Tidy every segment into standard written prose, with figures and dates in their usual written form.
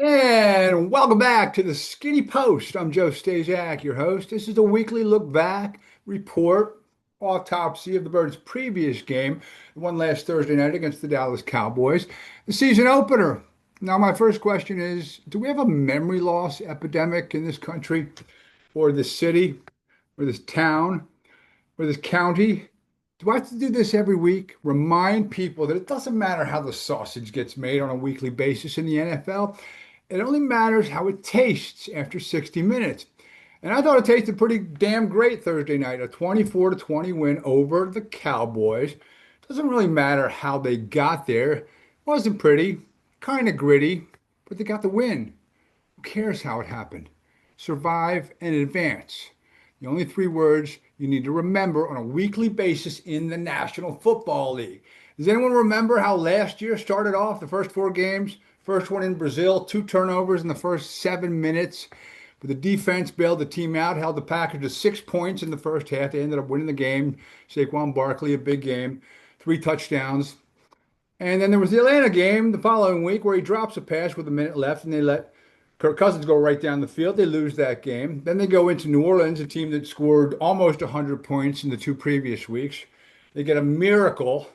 And welcome back to the Skinny Post. I'm Joe Stasiak, your host. This is a weekly look back report, autopsy of the Birds' previous game, the one last Thursday night against the Dallas Cowboys, the season opener. Now, my first question is, do we have a memory loss epidemic in this country, or this city, or this town, or this county? Do I have to do this every week? Remind people that it doesn't matter how the sausage gets made on a weekly basis in the NFL. It only matters how it tastes after 60 minutes. And I thought it tasted pretty damn great Thursday night, a 24-20 win over the Cowboys. Doesn't really matter how they got there. It wasn't pretty, kind of gritty, but they got the win. Who cares how it happened? Survive and advance. The only three words you need to remember on a weekly basis in the National Football League. Does anyone remember how last year started off? The first four games, first one in Brazil, two turnovers in the first 7 minutes. But the defense bailed the team out, held the Packers to 6 points in the first half. They ended up winning the game. Saquon Barkley, a big game, three touchdowns. And then there was the Atlanta game the following week where he drops a pass with a minute left and they let Kirk Cousins go right down the field. They lose that game. Then they go into New Orleans, a team that scored almost 100 points in the two previous weeks. They get a miracle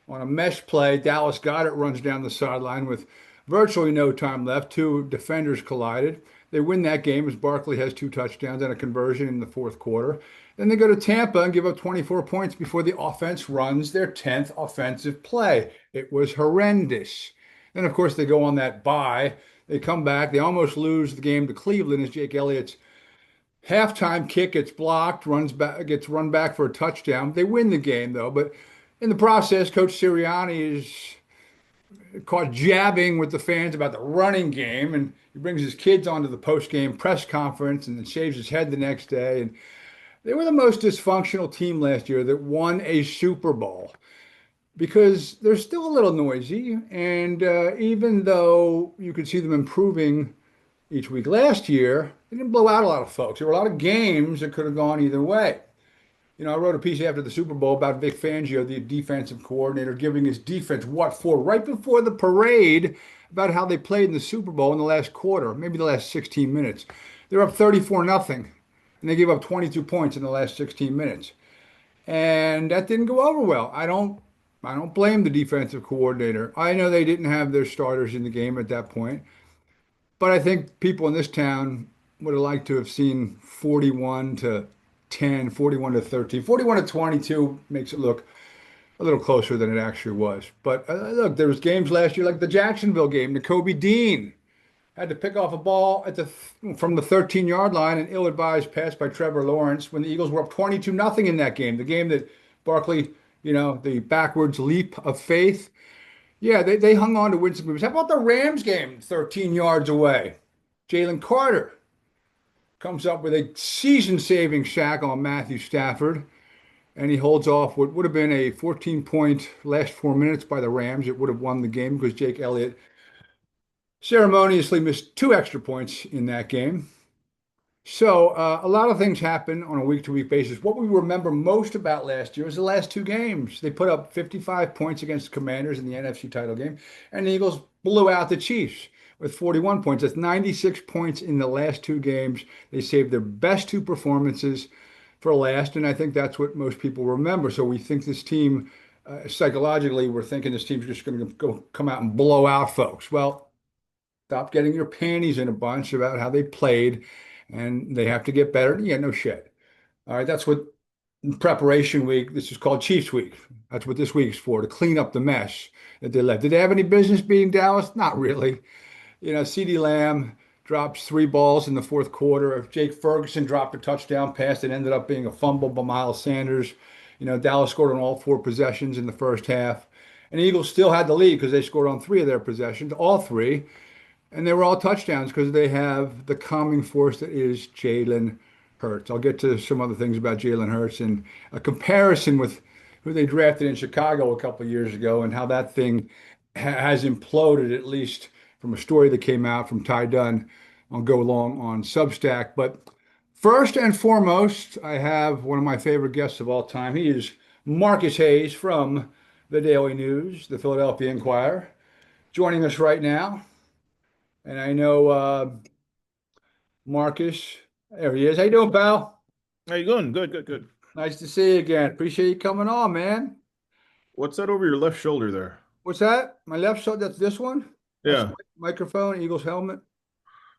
on a mesh play. Dallas Goedert runs down the sideline with virtually no time left. Two defenders collided. They win that game as Barkley has two touchdowns and a conversion in the fourth quarter. Then they go to Tampa and give up 24 points before the offense runs their 10th offensive play. It was horrendous. Then, of course, they go on that bye. They come back. They almost lose the game to Cleveland as Jake Elliott's halftime kick gets blocked, runs back, gets run back for a touchdown. They win the game, though. But in the process, Coach Sirianni is caught jabbing with the fans about the running game, and he brings his kids onto the post-game press conference and then shaves his head the next day. And they were the most dysfunctional team last year that won a Super Bowl because they're still a little noisy. And even though you could see them improving each week last year, they didn't blow out a lot of folks. There were a lot of games that could have gone either way. I wrote a piece after the Super Bowl about Vic Fangio, the defensive coordinator, giving his defense what for right before the parade about how they played in the Super Bowl in the last quarter, maybe the last 16 minutes. They're up 34 nothing, and they gave up 22 points in the last 16 minutes. And that didn't go over well. I don't blame the defensive coordinator. I know they didn't have their starters in the game at that point, but I think people in this town would have liked to have seen 41 to 10, 41 to 13, 41 to 22 makes it look a little closer than it actually was. But look, there was games last year like the Jacksonville game. Nakobe Dean had to pick off a ball from the 13-yard line, an ill-advised pass by Trevor Lawrence when the Eagles were up 22 nothing in that game. The game that Barkley, the backwards leap of faith. Yeah, they hung on to win some games. How about the Rams game, 13 yards away? Jalen Carter comes up with a season-saving sack on Matthew Stafford, and he holds off what would have been a 14-point last 4 minutes by the Rams. It would have won the game because Jake Elliott ceremoniously missed two extra points in that game. So a lot of things happen on a week-to-week basis. What we remember most about last year was the last two games. They put up 55 points against the Commanders in the NFC title game, and the Eagles blew out the Chiefs with 41 points. That's 96 points in the last two games. They saved their best two performances for last, and I think that's what most people remember. So we think this team, psychologically, we're thinking this team's just going to go come out and blow out folks. Well, stop getting your panties in a bunch about how they played, and they have to get better. Yeah, no shit. All right, that's what preparation week. This is called Chiefs week. That's what this week's for, to clean up the mess that they left. Did they have any business beating Dallas? Not really. CeeDee Lamb drops three balls in the fourth quarter. If Jake Ferguson dropped a touchdown pass that ended up being a fumble by Miles Sanders. Dallas scored on all four possessions in the first half. And the Eagles still had the lead because they scored on three of their possessions, all three. And they were all touchdowns because they have the calming force that is Jalen Hurts. I'll get to some other things about Jalen Hurts and a comparison with who they drafted in Chicago a couple of years ago and how that thing has imploded, at least from a story that came out from Ty Dunn on Go Long on Substack. But first and foremost, I have one of my favorite guests of all time. He is Marcus Hayes from the Daily News, the Philadelphia Inquirer, joining us right now. And I know Marcus. There he is. How you doing, pal? How you going? Good, good, good. Nice to see you again. Appreciate you coming on, man. What's that over your left shoulder there? What's that? My left shoulder, that's this one? That's Yeah. my microphone, Eagles helmet.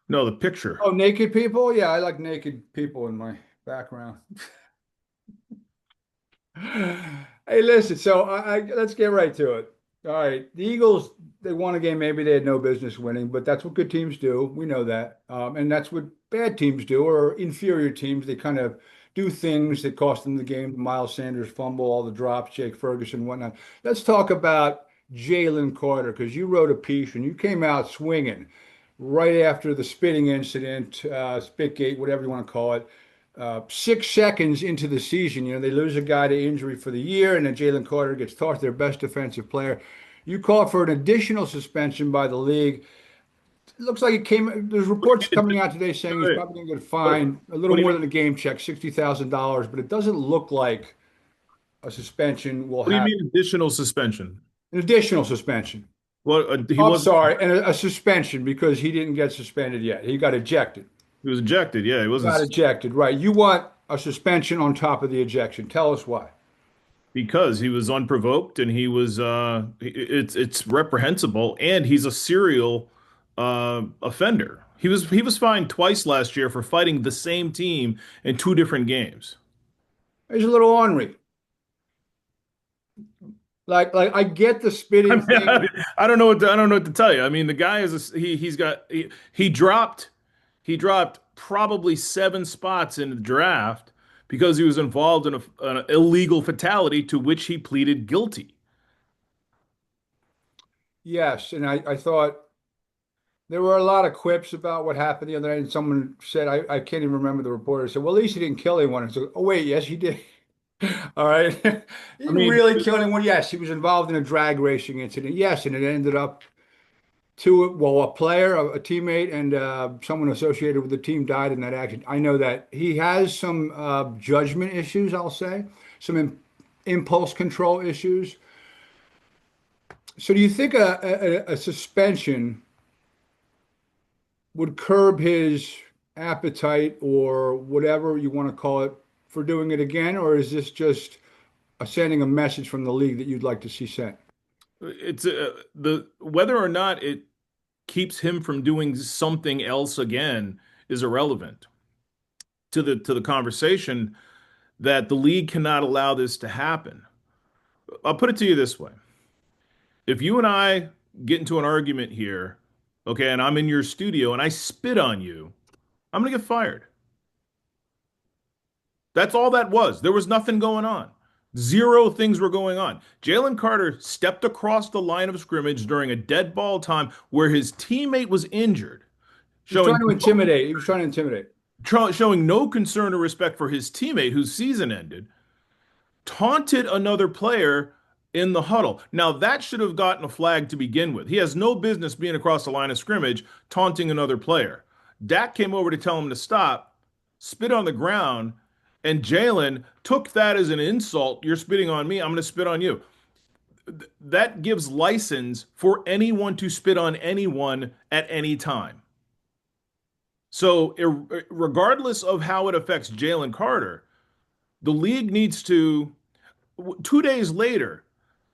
No, the picture. Oh, naked people? Yeah, I like naked people in my background. Hey, listen, so let's get right to it. All right, the Eagles, they won a game maybe they had no business winning, but that's what good teams do. We know that. And that's what bad teams do, or inferior teams. They kind of do things that cost them the game. Miles Sanders fumble, all the drops, Jake Ferguson, whatnot. Let's talk about Jalen Carter, because you wrote a piece and you came out swinging right after the spitting incident, Spitgate, whatever you want to call it. 6 seconds into the season, they lose a guy to injury for the year, and then Jalen Carter gets tossed their best defensive player. You called for an additional suspension by the league. It looks like it came. There's What reports do you coming mean? out today saying he's Wait, probably going to get what, fined a little what do you more mean? than a game check, $60,000. But it doesn't look like a suspension will What do you happen. mean additional suspension? An additional suspension. Well, he I'm wasn't. sorry, and a suspension because he didn't get suspended yet. He got ejected. He was ejected. Yeah, he Got wasn't ejected, right? You want a suspension on top of the ejection. Tell us why. because he was unprovoked and he was. It's reprehensible, and he's a serial offender. He was fined twice last year for fighting the same team in two different games. He's a little ornery. Like I get the I spitting mean, thing. I don't know what to tell you. I mean, the guy is he dropped probably 7 spots in the draft because he was involved in an illegal fatality to which he pleaded guilty. Yes, and I thought there were a lot of quips about what happened the other night, and someone said, I can't even remember the reporter said, well, at least he didn't kill anyone. And so, oh wait, yes, he did. All right. He I didn't mean, really kill anyone. Yes, he was involved in a drag racing incident. Yes, and it ended up well, a player, a teammate, and someone associated with the team died in that accident. I know that he has some judgment issues, I'll say, some impulse control issues. So do you think a suspension would curb his appetite or whatever you want to call it for doing it again, or is this just sending a message from the league that you'd like to see sent? it's the whether or not it keeps him from doing something else again is irrelevant to the conversation that the league cannot allow this to happen. I'll put it to you this way. If you and I get into an argument here, okay, and I'm in your studio and I spit on you, I'm gonna get fired. That's all that was. There was nothing going on. Zero things were going on. Jalen Carter stepped across the line of scrimmage during a dead ball time where his teammate was injured, He was trying showing to intimidate. He was trying to intimidate. showing no concern or respect for his teammate whose season ended, taunted another player in the huddle. Now, that should have gotten a flag to begin with. He has no business being across the line of scrimmage taunting another player. Dak came over to tell him to stop, spit on the ground, and Jalen took that as an insult. You're spitting on me, I'm going to spit on you. That gives license for anyone to spit on anyone at any time. So, regardless of how it affects Jalen Carter, the league needs to. 2 days later,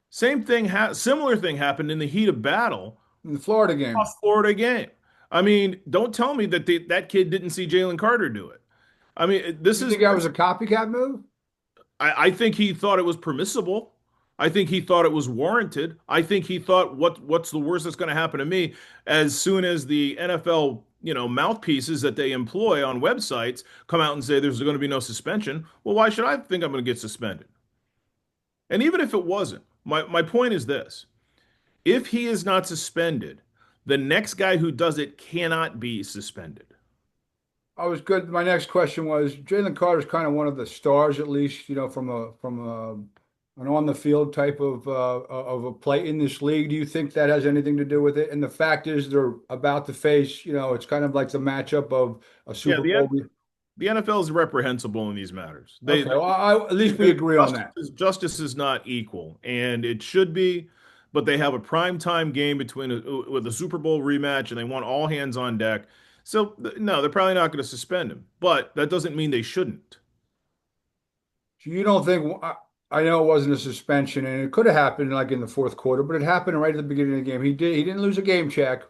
similar thing happened in the heat of battle, In the Florida a game. Florida game. I mean, don't tell me that that kid didn't see Jalen Carter do it. I mean, You think that was a copycat move? I think he thought it was permissible. I think he thought it was warranted. I think he thought, what's the worst that's going to happen to me? As soon as the NFL, mouthpieces that they employ on websites come out and say there's going to be no suspension, well, why should I think I'm going to get suspended? And even if it wasn't, my point is this. If he is not suspended, the next guy who does it cannot be suspended. I was good. My next question was Jalen Carter's kind of one of the stars, at least, from an on the field type of a play in this league. Do you think that has anything to do with it? And the fact is, they're about to face, it's kind of like the matchup of a Yeah, Super Bowl. the NFL is reprehensible in these matters. Okay, well, at least we agree on that. Justice is not equal, and it should be. but they have a prime time game with a Super Bowl rematch and they want all hands on deck. So no, they're probably not going to suspend him, but that doesn't mean they shouldn't. So you don't think, I know it wasn't a suspension and it could have happened like in the fourth quarter, but it happened right at the beginning of the game. He didn't lose a game check,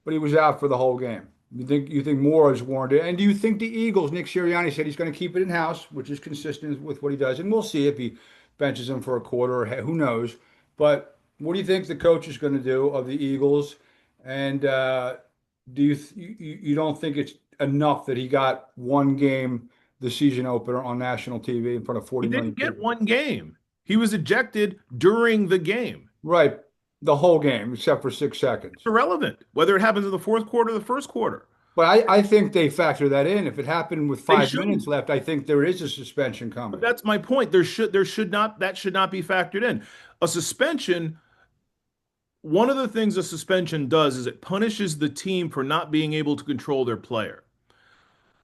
but he was out for the whole game. You think more is warranted? And do you think the Eagles, Nick Sirianni said he's going to keep it in house, which is consistent with what he does, and we'll see if he benches him for a quarter or who knows. But what do you think the coach is going to do of the Eagles? And do you don't think it's enough that he got one game, the season opener on national TV in front of He 40 million didn't get people? one game. He was ejected during the game. Right, the whole game except for 6 seconds. It's irrelevant whether it happens in the fourth quarter or the first quarter. But I think they factor that in. If it happened with They 5 minutes shouldn't. left, I think there is a suspension But coming. that's my point. There should not that should not be factored in. A suspension, one of the things a suspension does is it punishes the team for not being able to control their player.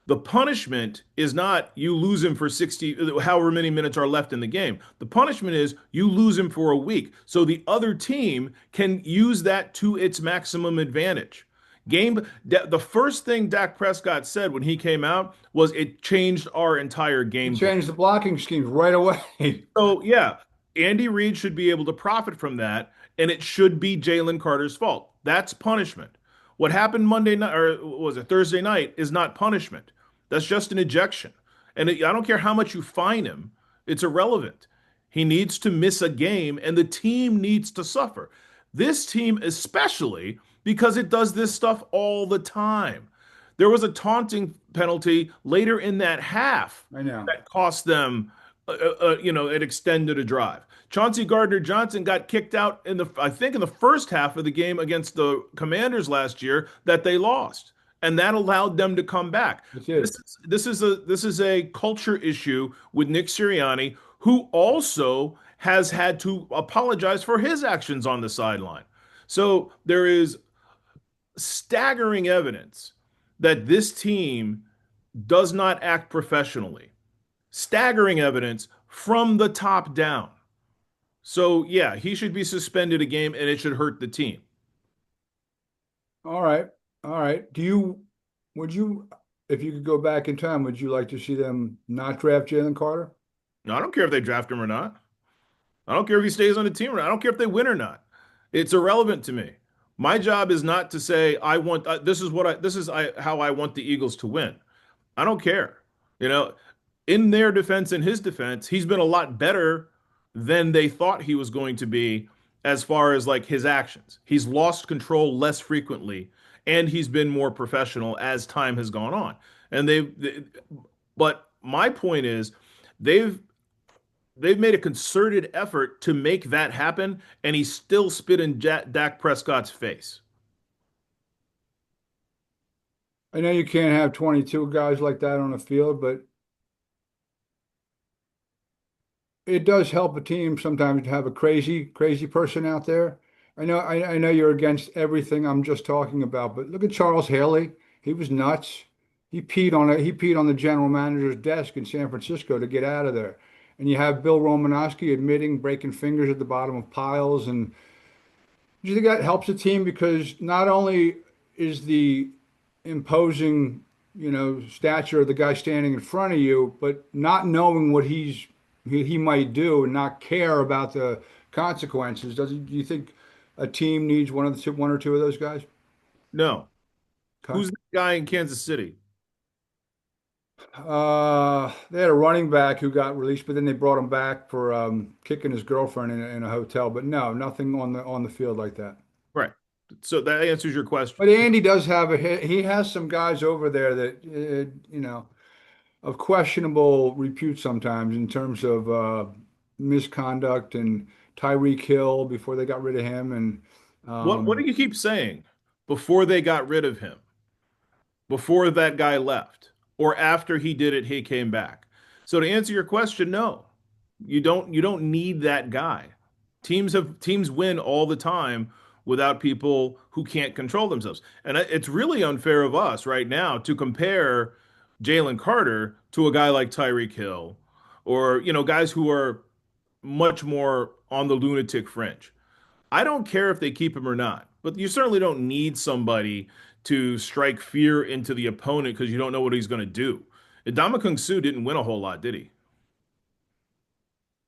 The punishment is not you lose him for 60, however many minutes are left in the game. The punishment is you lose him for a week. So the other team can use that to its maximum advantage. The first thing Dak Prescott said when he came out was it changed our entire He game plan. changed the blocking schemes right away. So yeah, Andy Reid should be able to profit from that, and it should be Jalen Carter's fault. That's punishment. What happened Monday night, or was it Thursday night, is not punishment. That's just an ejection. And I don't care how much you fine him, it's irrelevant. He needs to miss a game, and the team needs to suffer. This team, especially because it does this stuff all the time. There was a taunting penalty later in that half I know. that cost them, it extended a drive. Chauncey Gardner-Johnson got kicked out I think in the first half of the game against the Commanders last year that they lost, and that allowed them to come back. It This did. is this is a culture issue with Nick Sirianni, who also has had to apologize for his actions on the sideline. So there is staggering evidence that this team does not act professionally. Staggering evidence from the top down. So, yeah, he should be suspended a game and it should hurt the team. All right. All right. Would you, if you could go back in time, would you like to see them not draft Jalen Carter? Now, I don't care if they draft him or not. I don't care if he stays on the team or not. I don't care if they win or not. It's irrelevant to me. My job is not to say I want how I want the Eagles to win. I don't care. You know, in their defense and his defense, he's been a lot better than they thought he was going to be as far as like his actions. He's lost control less frequently and he's been more professional as time has gone on. And but my point is they've they've made a concerted effort to make that happen and he still spit in Dak Prescott's face. I know you can't have 22 guys like that on the field, but it does help a team sometimes to have a crazy person out there. I know you're against everything I'm just talking about, but look at Charles Haley. He was nuts. He peed on the general manager's desk in San Francisco to get out of there. And you have Bill Romanowski admitting breaking fingers at the bottom of piles. And do you think that helps a team? Because not only is the imposing, stature of the guy standing in front of you, but not knowing what he might do and not care about the consequences. Do you think a team needs one or two of those guys? No. Okay. Who's the guy in Kansas City? They had a running back who got released, but then they brought him back for kicking his girlfriend in a hotel. But no, nothing on the field like that. Right. So that answers your question. But Andy does have he has some guys over there that of questionable repute sometimes in terms of misconduct and Tyreek Hill before they got rid of him and What do you keep saying before they got rid of him? Before that guy left or after he did it, he came back. So to answer your question, no, you don't need that guy. Teams win all the time without people who can't control themselves. And it's really unfair of us right now to compare Jalen Carter to a guy like Tyreek Hill or, guys who are much more on the lunatic fringe. I don't care if they keep him or not, but you certainly don't need somebody to strike fear into the opponent because you don't know what he's going to do. Kung Su didn't win a whole lot, did he?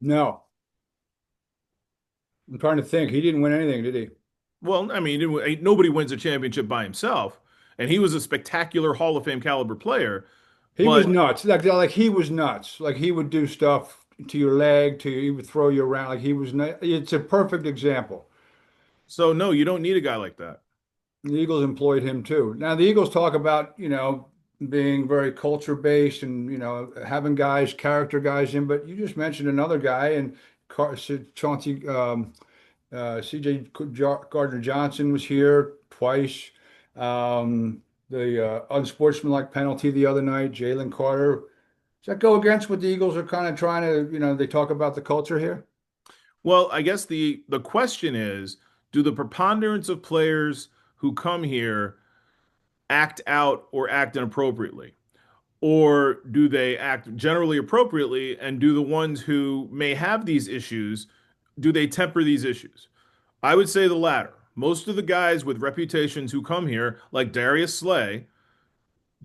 No, I'm trying to think. He didn't win anything, did he? Well, I mean, nobody wins a championship by himself, and he was a spectacular Hall of Fame caliber player. He was But nuts. Like he was nuts. Like he would do stuff to your leg, he would throw you around. Like he was. It's a perfect example. so no, you don't need a guy like that. The Eagles employed him too. Now the Eagles talk about, being very culture based and, having guys, character guys in, but you just mentioned another guy and Chauncey, CJ Gardner Johnson was here twice. The unsportsmanlike penalty the other night, Jalen Carter. Does that go against what the Eagles are kind of trying to, they talk about the culture here? Well, I guess the question is, do the preponderance of players who come here act out or act inappropriately? Or do they act generally appropriately? And do the ones who may have these issues, do they temper these issues? I would say the latter. Most of the guys with reputations who come here, like Darius Slay,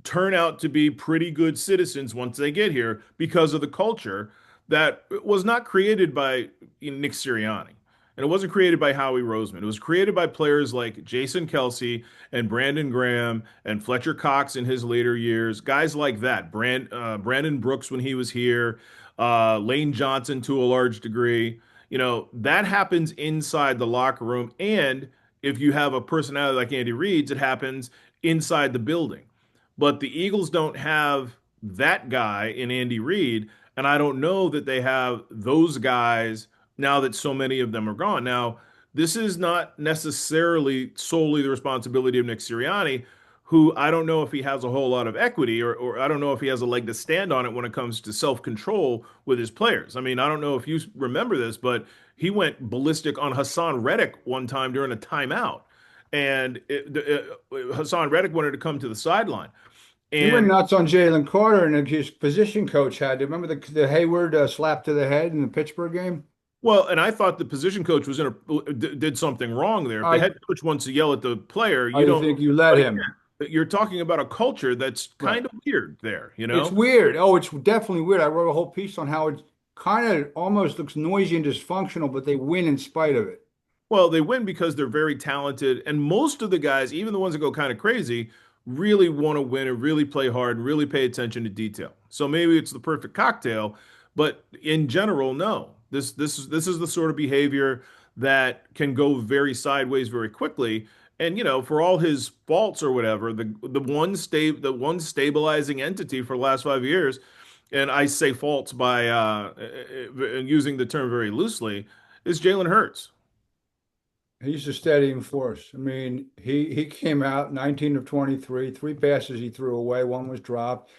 turn out to be pretty good citizens once they get here because of the culture that was not created by Nick Sirianni. And it wasn't created by Howie Roseman. It was created by players like Jason Kelsey and Brandon Graham and Fletcher Cox in his later years, guys like that. Brandon Brooks when he was here, Lane Johnson to a large degree. That happens inside the locker room. And if you have a personality like Andy Reid's, it happens inside the building. But the Eagles don't have that guy in Andy Reid, and I don't know that they have those guys now that so many of them are gone. Now, this is not necessarily solely the responsibility of Nick Sirianni, who I don't know if he has a whole lot of equity or I don't know if he has a leg to stand on it when it comes to self-control with his players. I mean, I don't know if you remember this, but he went ballistic on Hassan Reddick one time during a timeout. And Hassan Reddick wanted to come to the sideline. He went And nuts on Jalen Carter, and his position coach had to remember the Hayward slap to the head in the Pittsburgh game. well, and I thought the position coach was did something wrong there. If the I head coach wants to yell at the player, you I don't. think you let But him. again, you're talking about a culture that's Right. kind of weird there, you It's know? weird. Oh, it's definitely weird. I wrote a whole piece on how it kind of almost looks noisy and dysfunctional, but they win in spite of it. Well, they win because they're very talented, and most of the guys, even the ones that go kind of crazy, really want to win and really play hard and really pay attention to detail. So maybe it's the perfect cocktail, but in general, no. This is the sort of behavior that can go very sideways very quickly. And for all his faults or whatever, the one stabilizing entity for the last 5 years, and I say faults by using the term very loosely, is Jalen Hurts. He's a steadying force. I mean, he came out 19 of 23, three passes he threw away, one was dropped,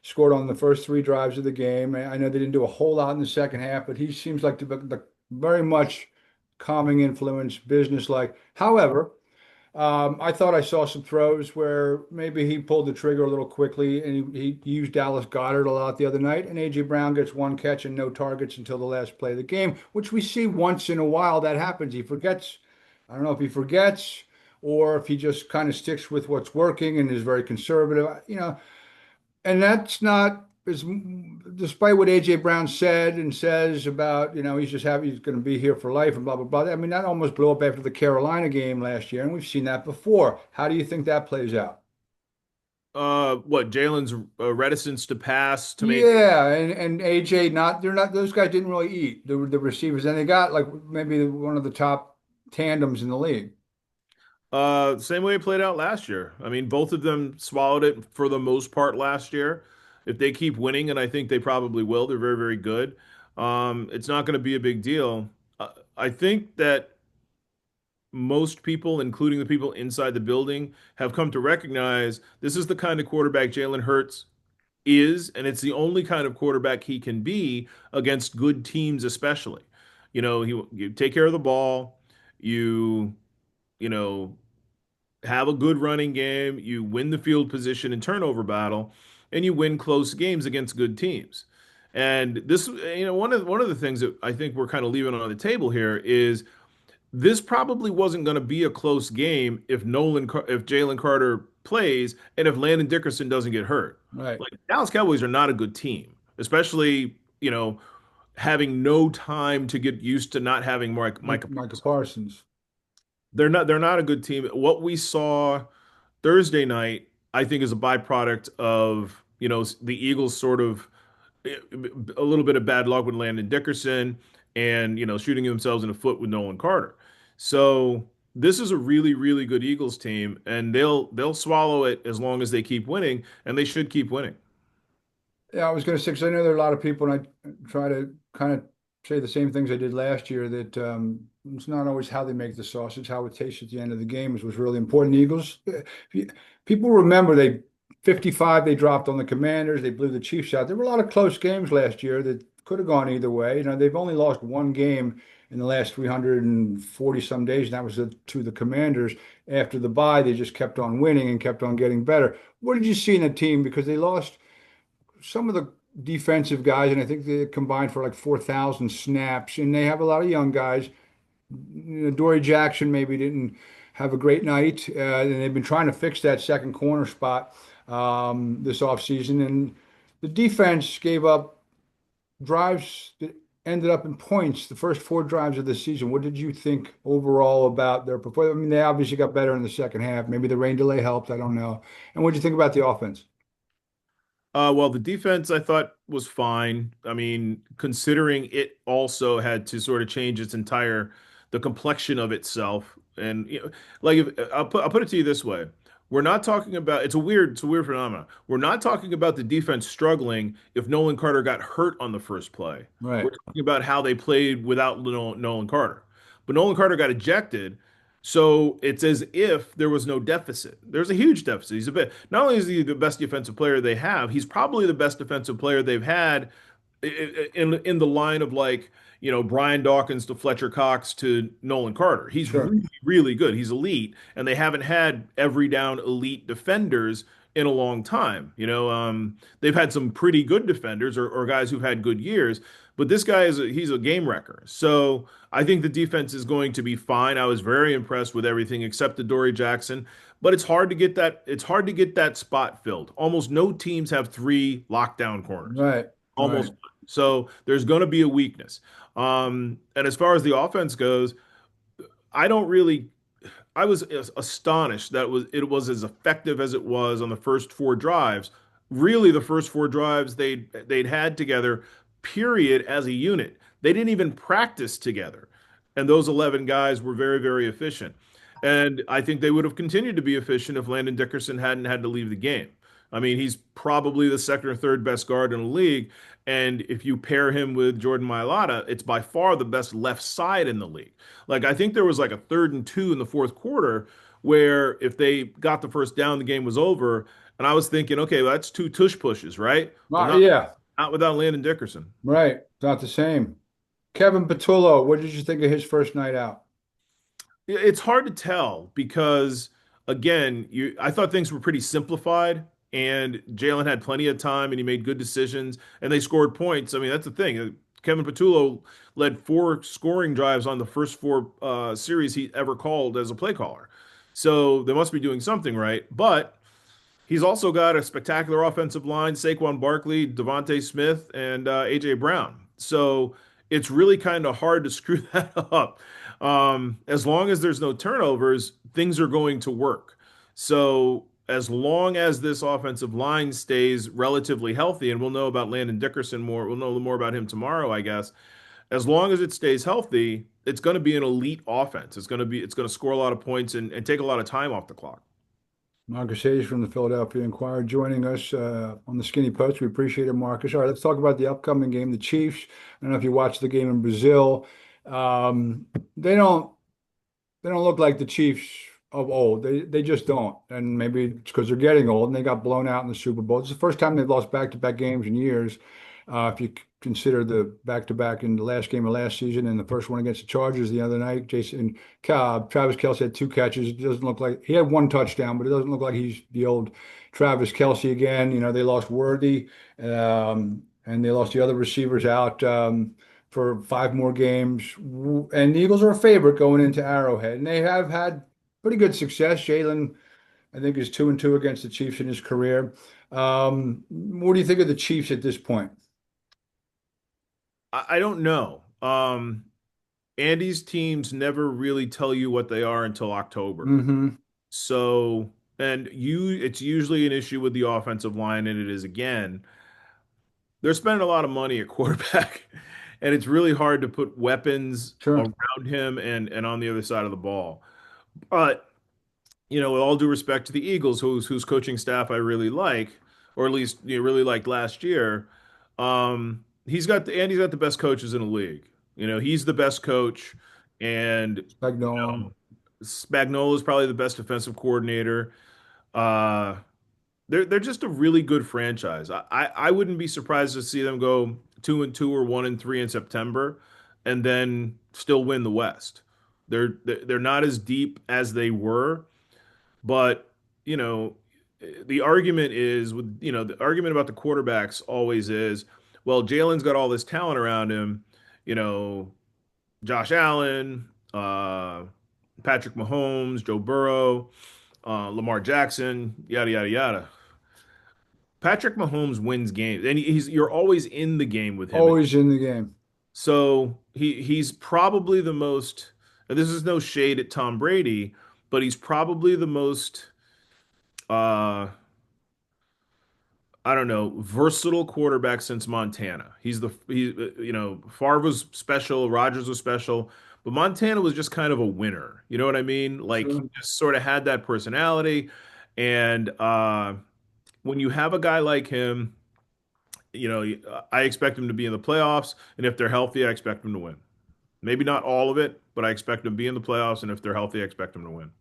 scored on the first three drives of the game. I know they didn't do a whole lot in the second half, but he seems like the very much calming influence, business-like. However, I thought I saw some throws where maybe he pulled the trigger a little quickly, and he used Dallas Goedert a lot the other night. And A.J. Brown gets one catch and no targets until the last play of the game, which we see once in a while that happens. He forgets. I don't know if he forgets or if he just kind of sticks with what's working and is very conservative. And that's not is despite what AJ Brown said and says about, he's just happy he's going to be here for life and blah blah blah. I mean, that almost blew up after the Carolina game last year, and we've seen that before. How do you think that plays out? What Jalen's reticence to pass to make. Yeah, and AJ not they're not those guys didn't really eat the receivers, and they got like maybe one of the top tandems in the league. Same way it played out last year. I mean, both of them swallowed it for the most part last year. If they keep winning, and I think they probably will, they're very, very good. It's not going to be a big deal. I think that most people, including the people inside the building, have come to recognize this is the kind of quarterback Jalen Hurts is, and it's the only kind of quarterback he can be against good teams, especially. You take care of the ball, you you know have a good running game, you win the field position and turnover battle, and you win close games against good teams. And this, one of the things that I think we're kind of leaving on the table here is this probably wasn't going to be a close game if Jalen Carter plays and if Landon Dickerson doesn't get hurt. Right. Like Dallas Cowboys are not a good team, especially, having no time to get used to not having Micah Micah Parsons. Parsons. They're not a good team. What we saw Thursday night, I think, is a byproduct of, the Eagles sort of a little bit of bad luck with Landon Dickerson and, shooting themselves in the foot with Nolan Carter. So this is a really, really good Eagles team, and they'll swallow it as long as they keep winning, and they should keep winning. Yeah, I was going to say, because I know there are a lot of people, and I try to kind of say the same things I did last year, that it's not always how they make the sausage, how it tastes at the end of the game is was really important. Eagles, people remember 55 they dropped on the Commanders, they blew the Chiefs out. There were a lot of close games last year that could have gone either way. They've only lost one game in the last 340 some days, and that was to the Commanders. After the bye, they just kept on winning and kept on getting better. What did you see in the team? Because they lost some of the defensive guys, and I think they combined for like 4,000 snaps, and they have a lot of young guys. Dory Jackson maybe didn't have a great night, and they've been trying to fix that second corner spot this offseason. And the defense gave up drives that ended up in points the first four drives of the season. What did you think overall about their performance? I mean, they obviously got better in the second half. Maybe the rain delay helped. I don't know. And what did you think about the offense? Well, the defense I thought was fine. I mean, considering it also had to sort of change the complexion of itself. And like I'll put it to you this way. We're not talking about it's a weird phenomenon. We're not talking about the defense struggling if Nolan Carter got hurt on the first play. We're Right. talking about how they played without Nolan Carter. But Nolan Carter got ejected, so it's as if there was no deficit. There's a huge deficit. Not only is he the best defensive player they have, he's probably the best defensive player they've had in the line of like, Brian Dawkins to Fletcher Cox to Nolan Carter. He's Sure. really, really good. He's elite, and they haven't had every down elite defenders in a long time. They've had some pretty good defenders or guys who've had good years, but this guy he's a game wrecker. So I think the defense is going to be fine. I was very impressed with everything except the Dory Jackson, but it's hard to get that. It's hard to get that spot filled. Almost no teams have three lockdown corners. Right. Right. Almost. So there's going to be a weakness. And as far as the offense goes, I don't really. I was astonished that it was as effective as it was on the first four drives. Really, the first four drives they'd had together, period, as a unit. They didn't even practice together, and those 11 guys were very, very efficient. And I think they would have continued to be efficient if Landon Dickerson hadn't had to leave the game. I mean, he's probably the second or third best guard in the league, and if you pair him with Jordan Mailata, it's by far the best left side in the league. Like I think there was like a 3rd and 2 in the fourth quarter where if they got the first down, the game was over. And I was thinking, okay, well, that's two tush pushes, right? Well, Yeah. not without Landon Dickerson. Right. Not the same. Kevin Patullo, what did you think of his first night out? It's hard to tell because again, I thought things were pretty simplified and Jalen had plenty of time and he made good decisions and they scored points. I mean, that's the thing. Kevin Patullo led 4 scoring drives on the first 4 series he ever called as a play caller. So they must be doing something right. But he's also got a spectacular offensive line, Saquon Barkley, Devontae Smith, and AJ Brown. So it's really kind of hard to screw that up. As long as there's no turnovers, things are going to work. So as long as this offensive line stays relatively healthy, and we'll know about Landon Dickerson more, we'll know more about him tomorrow, I guess. As long as it stays healthy, it's going to be an elite offense. It's going to score a lot of points and take a lot of time off the clock. Marcus Hayes from the Philadelphia Inquirer joining us on the Skinny Post. We appreciate it, Marcus. All right, let's talk about the upcoming game, the Chiefs. I don't know if you watched the game in Brazil. They don't look like the Chiefs of old. They just don't. And maybe it's because they're getting old and they got blown out in the Super Bowl. It's the first time they've lost back-to-back games in years. If you consider the back-to-back in the last game of last season and the first one against the Chargers the other night, Travis Kelce had 2 catches. It doesn't look like he had 1 touchdown, but it doesn't look like he's the old Travis Kelce again. They lost Worthy, and they lost the other receivers out for five more games. And the Eagles are a favorite going into Arrowhead, and they have had pretty good success. Jalen, I think, is 2-2 against the Chiefs in his career. What do you think of the Chiefs at this point? I don't know. Andy's teams never really tell you what they are until October. Hmm. So, and it's usually an issue with the offensive line, and it is again. They're spending a lot of money at quarterback, and it's really hard to put weapons Sure. around him and on the other side of the ball. But with all due respect to the Eagles, whose coaching staff I really like, or at least really liked last year, Andy's got the best coaches in the league. He's the best coach, and Spagnuolo. Spagnuolo is probably the best defensive coordinator. Uh, they're just a really good franchise. I wouldn't be surprised to see them go 2-2 or 1-3 in September, and then still win the West. They're not as deep as they were, but you know, the argument is the argument about the quarterbacks always is, well, Jalen's got all this talent around him, you know, Josh Allen, Patrick Mahomes, Joe Burrow, Lamar Jackson, yada yada yada. Patrick Mahomes wins games, and you're always in the game with him. Always in the game. So he's probably the most. And this is no shade at Tom Brady, but he's probably the most. Uh, I don't know, versatile quarterback since Montana. Favre was special, Rodgers was special, but Montana was just kind of a winner. You know what I mean? Like he Sure. just sort of had that personality, and when you have a guy like him, I expect him to be in the playoffs, and if they're healthy, I expect them to win. Maybe not all of it, but I expect them to be in the playoffs, and if they're healthy, I expect them to win.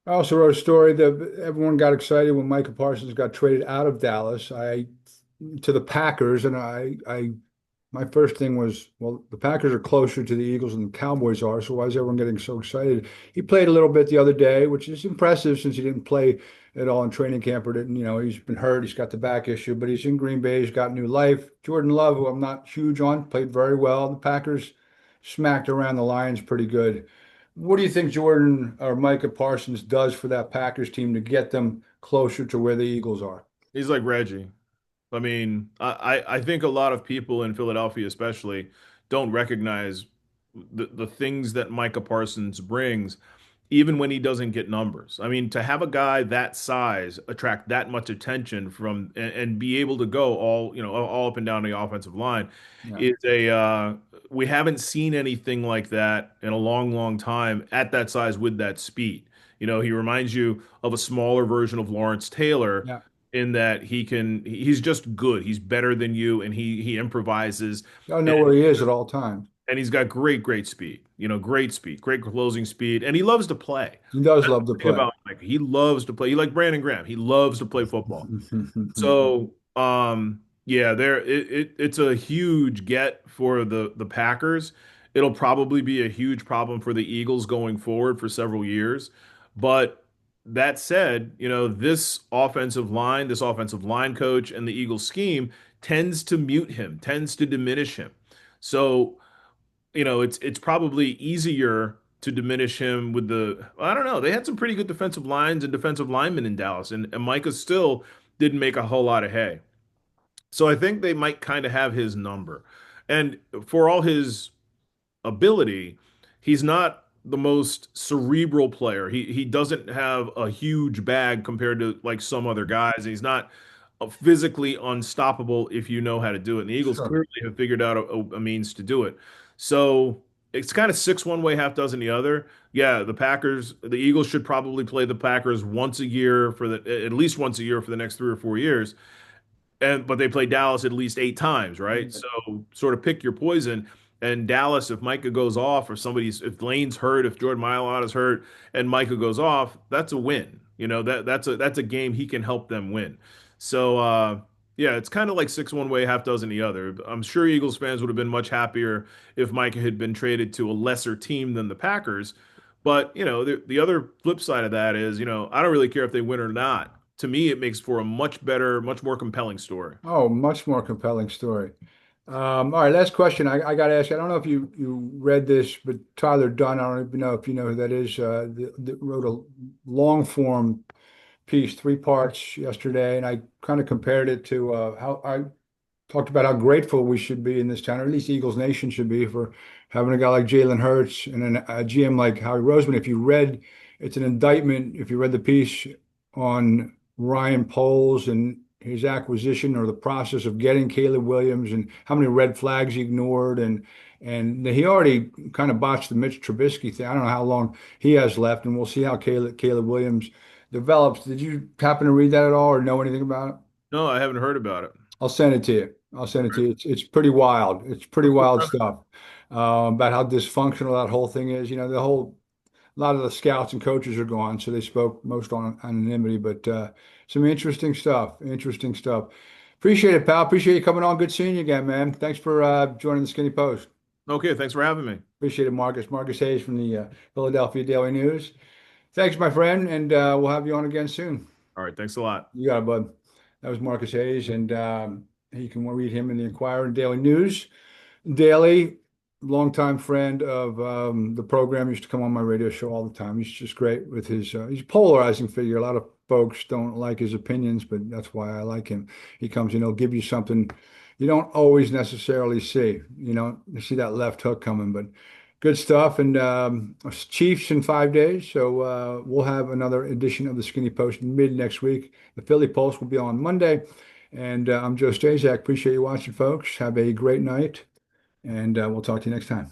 I also wrote a story that everyone got excited when Micah Parsons got traded out of Dallas. To the Packers, and my first thing was, well, the Packers are closer to the Eagles than the Cowboys are, so why is everyone getting so excited? He played a little bit the other day, which is impressive since he didn't play at all in training camp or didn't, he's been hurt, he's got the back issue, but he's in Green Bay, he's got new life. Jordan Love, who I'm not huge on, played very well. The Packers smacked around the Lions pretty good. What do you think Jordan or Micah Parsons does for that Packers team to get them closer to where the Eagles are? He's like Reggie. I mean, I think a lot of people in Philadelphia, especially, don't recognize the things that Micah Parsons brings, even when he doesn't get numbers. I mean, to have a guy that size attract that much attention and be able to go all up and down the offensive line Yeah. is we haven't seen anything like that in a long, long time at that size with that speed. He reminds you of a smaller version of Lawrence Taylor Yeah. in that he's just good. He's better than you, and he improvises, Gotta know and, where he is at all times. and he's got great speed. Great speed, great closing speed, and he loves to play. He does That's love to the thing play. about Mike. He loves to play. He like Brandon Graham. He loves to play football. So, yeah, it's a huge get for the Packers. It'll probably be a huge problem for the Eagles going forward for several years. But that said, this offensive line coach and the Eagles scheme tends to mute him, tends to diminish him. So, it's probably easier to diminish him with I don't know. They had some pretty good defensive lines and defensive linemen in Dallas, and Micah still didn't make a whole lot of hay. So I think they might kind of have his number. And for all his ability, he's not the most cerebral player. He doesn't have a huge bag compared to like some other guys. He's not physically unstoppable if you know how to do it. And the Eagles Sure. clearly have figured out a means to do it. So it's kind of six one way, half dozen the other. Yeah, the Eagles should probably play the Packers once a year at least once a year for the next 3 or 4 years, but they play Dallas at least 8 times, right? So sort of pick your poison. And Dallas, if Micah goes off, if Lane's hurt, if Jordan Mailata's hurt, and Micah goes off, that's a win. That's a game he can help them win. So yeah, it's kind of like six one way, half dozen the other. I'm sure Eagles fans would have been much happier if Micah had been traded to a lesser team than the Packers. But the other flip side of that is, I don't really care if they win or not. To me, it makes for a much better, much more compelling story. Oh, much more compelling story. All right, last question. I got to ask. I don't know if you read this, but Tyler Dunn. I don't even know if you know who that is. Wrote a long form piece, 3 parts yesterday, and I kind of compared it to how I talked about how grateful we should be in this town, or at least Eagles Nation should be, for having a guy like Jalen Hurts and a GM like Howie Roseman. If you read, it's an indictment. If you read the piece on Ryan Poles and his acquisition or the process of getting Caleb Williams and how many red flags he ignored and he already kind of botched the Mitch Trubisky thing. I don't know how long he has left, and we'll see how Caleb Williams develops. Did you happen to read that at all or know anything about it? No, I haven't heard about it. I'll send it to you. I'll send it to you. It's pretty wild. It's pretty wild stuff about how dysfunctional that whole thing is. The whole a lot of the scouts and coaches are gone, so they spoke most on anonymity. But some interesting stuff. Interesting stuff. Appreciate it, pal. Appreciate you coming on. Good seeing you again, man. Thanks for joining the Skinny Post. Okay, thanks for having me. Appreciate it, Marcus. Marcus Hayes from the Philadelphia Daily News. Thanks, my friend, and we'll have you on again soon. All right, thanks a lot. You got it, bud. That was Marcus Hayes, and you can read him in the Inquirer and Daily News. Daily, longtime friend of the program, used to come on my radio show all the time. He's just great with he's a polarizing figure. A lot of folks don't like his opinions, but that's why I like him. He comes and he'll give you something you don't always necessarily see. You see that left hook coming, but good stuff. And Chiefs in 5 days. So we'll have another edition of the Skinny Post mid next week. The Philly Pulse will be on Monday. And I'm Joe Stazak. Appreciate you watching, folks. Have a great night, and we'll talk to you next time.